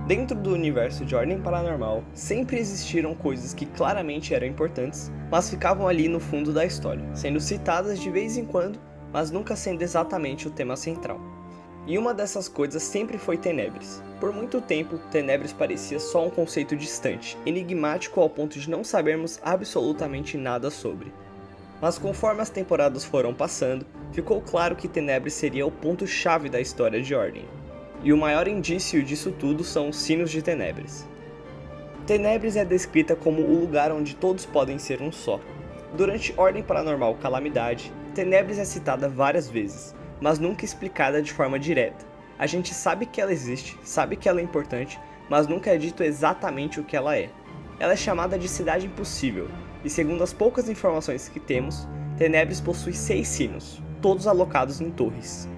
Dentro do universo de Ordem Paranormal, sempre existiram coisas que claramente eram importantes, mas ficavam ali no fundo da história, sendo citadas de vez em quando, mas nunca sendo exatamente o tema central. E uma dessas coisas sempre foi Tenebres. Por muito tempo, Tenebres parecia só um conceito distante, enigmático ao ponto de não sabermos absolutamente nada sobre. Mas conforme as temporadas foram passando, ficou claro que Tenebres seria o ponto-chave da história de Ordem. E o maior indício disso tudo são os Sinos de Tenebres. Tenebres é descrita como o lugar onde todos podem ser um só. Durante Ordem Paranormal Calamidade, Tenebres é citada várias vezes, mas nunca explicada de forma direta. A gente sabe que ela existe, sabe que ela é importante, mas nunca é dito exatamente o que ela é. Ela é chamada de Cidade Impossível, e segundo as poucas informações que temos, Tenebres possui 6 sinos, todos alocados em torres.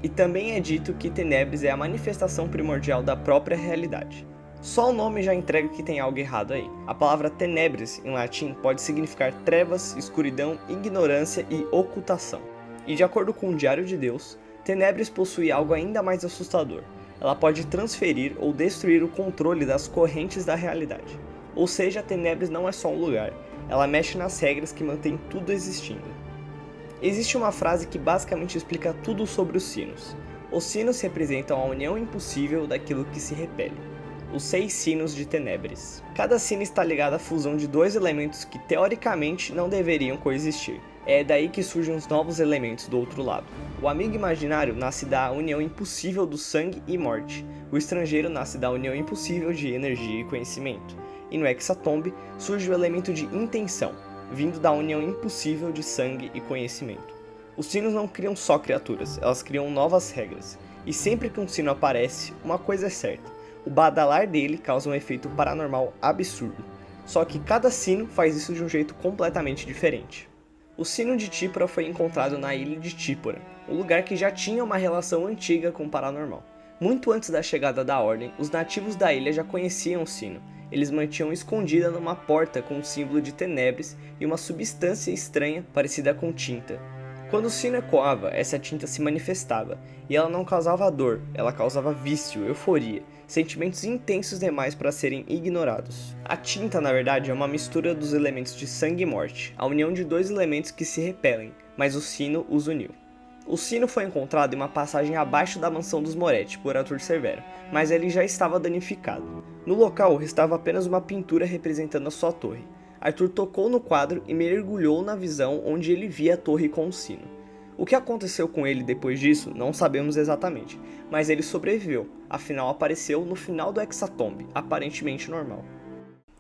E também é dito que Tenebres é a manifestação primordial da própria realidade. Só o nome já entrega que tem algo errado aí. A palavra Tenebres, em latim, pode significar trevas, escuridão, ignorância e ocultação. E de acordo com o Diário de Deus, Tenebres possui algo ainda mais assustador. Ela pode transferir ou destruir o controle das correntes da realidade. Ou seja, Tenebres não é só um lugar, ela mexe nas regras que mantêm tudo existindo. Existe uma frase que basicamente explica tudo sobre os sinos. Os sinos representam a união impossível daquilo que se repele. Os 6 sinos de Tenebres. Cada sino está ligado à fusão de 2 elementos que teoricamente não deveriam coexistir. É daí que surgem os novos elementos do outro lado. O amigo imaginário nasce da união impossível do sangue e morte. O estrangeiro nasce da união impossível de energia e conhecimento. E no Hexatombe surge o elemento de intenção, vindo da união impossível de sangue e conhecimento. Os sinos não criam só criaturas, elas criam novas regras. E sempre que um sino aparece, uma coisa é certa: o badalar dele causa um efeito paranormal absurdo. Só que cada sino faz isso de um jeito completamente diferente. O sino de Típora foi encontrado na ilha de Típora, um lugar que já tinha uma relação antiga com o paranormal. Muito antes da chegada da Ordem, os nativos da ilha já conheciam o sino. Eles mantinham escondida numa porta com o símbolo de Tenebres e uma substância estranha parecida com tinta. Quando o sino ecoava, essa tinta se manifestava, e ela não causava dor, ela causava vício, euforia, sentimentos intensos demais para serem ignorados. A tinta, na verdade, é uma mistura dos elementos de sangue e morte, a união de 2 elementos que se repelem, mas o sino os uniu. O sino foi encontrado em uma passagem abaixo da mansão dos Moretti, por Arthur Severo, mas ele já estava danificado. No local restava apenas uma pintura representando a sua torre. Arthur tocou no quadro e mergulhou na visão onde ele via a torre com o sino. O que aconteceu com ele depois disso, não sabemos exatamente, mas ele sobreviveu, afinal apareceu no final do Hexatombe, aparentemente normal.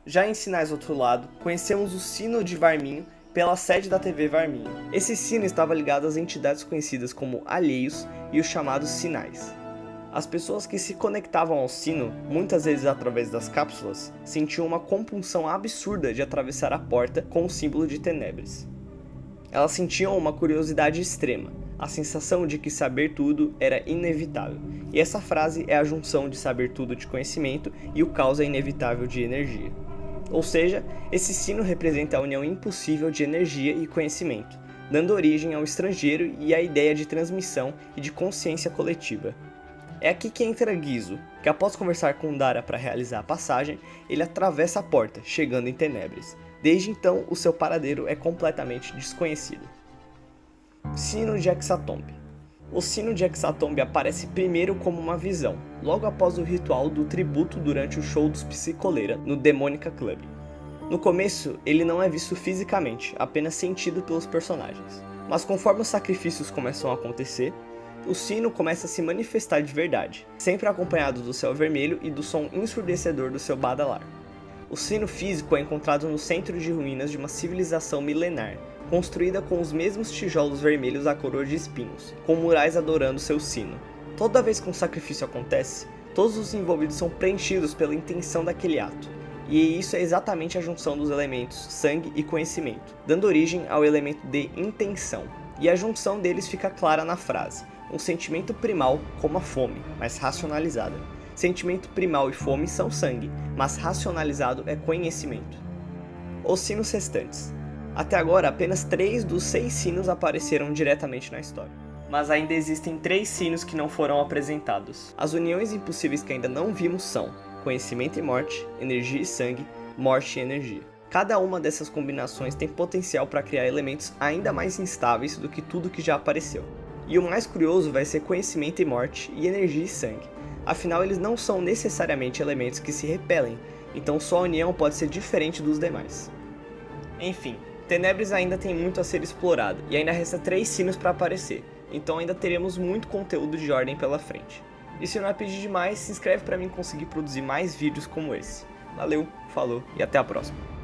Já em Sinais do Outro Lado, conhecemos o sino de Varminho pela sede da TV Varminho. Esse sino estava ligado às entidades conhecidas como alheios e os chamados sinais. As pessoas que se conectavam ao sino, muitas vezes através das cápsulas, sentiam uma compulsão absurda de atravessar a porta com o símbolo de Tenebres. Elas sentiam uma curiosidade extrema, a sensação de que saber tudo era inevitável. E essa frase é a junção de saber tudo de conhecimento e o caos é inevitável de energia. Ou seja, esse sino representa a união impossível de energia e conhecimento, dando origem ao estrangeiro e à ideia de transmissão e de consciência coletiva. É aqui que entra Ghizo, que após conversar com Dara para realizar a passagem, ele atravessa a porta, chegando em Tenebres. Desde então, o seu paradeiro é completamente desconhecido. Sino de Hexatombe. O sino de Hexatombe aparece primeiro como uma visão, logo após o ritual do tributo durante o show dos Psicoleira no Demônica Club. No começo, ele não é visto fisicamente, apenas sentido pelos personagens. Mas conforme os sacrifícios começam a acontecer, o sino começa a se manifestar de verdade, sempre acompanhado do céu vermelho e do som ensurdecedor do seu badalar. O sino físico é encontrado no centro de ruínas de uma civilização milenar, construída com os mesmos tijolos vermelhos à coroa de espinhos, com murais adorando seu sino. Toda vez que um sacrifício acontece, todos os envolvidos são preenchidos pela intenção daquele ato. E isso é exatamente a junção dos elementos sangue e conhecimento, dando origem ao elemento de intenção. E a junção deles fica clara na frase: um sentimento primal como a fome, mas racionalizada. Sentimento primal e fome são sangue, mas racionalizado é conhecimento. Os sinos restantes. Até agora, apenas 3 dos 6 sinos apareceram diretamente na história. Mas ainda existem 3 sinos que não foram apresentados. As uniões impossíveis que ainda não vimos são conhecimento e morte, energia e sangue, morte e energia. Cada uma dessas combinações tem potencial para criar elementos ainda mais instáveis do que tudo que já apareceu. E o mais curioso vai ser conhecimento e morte e energia e sangue. Afinal, eles não são necessariamente elementos que se repelem, então sua união pode ser diferente dos demais. Enfim, Tenebris ainda tem muito a ser explorado, e ainda resta 3 sinos para aparecer, então ainda teremos muito conteúdo de Ordem pela frente. E se não é pedir demais, se inscreve para mim conseguir produzir mais vídeos como esse. Valeu, falou e até a próxima.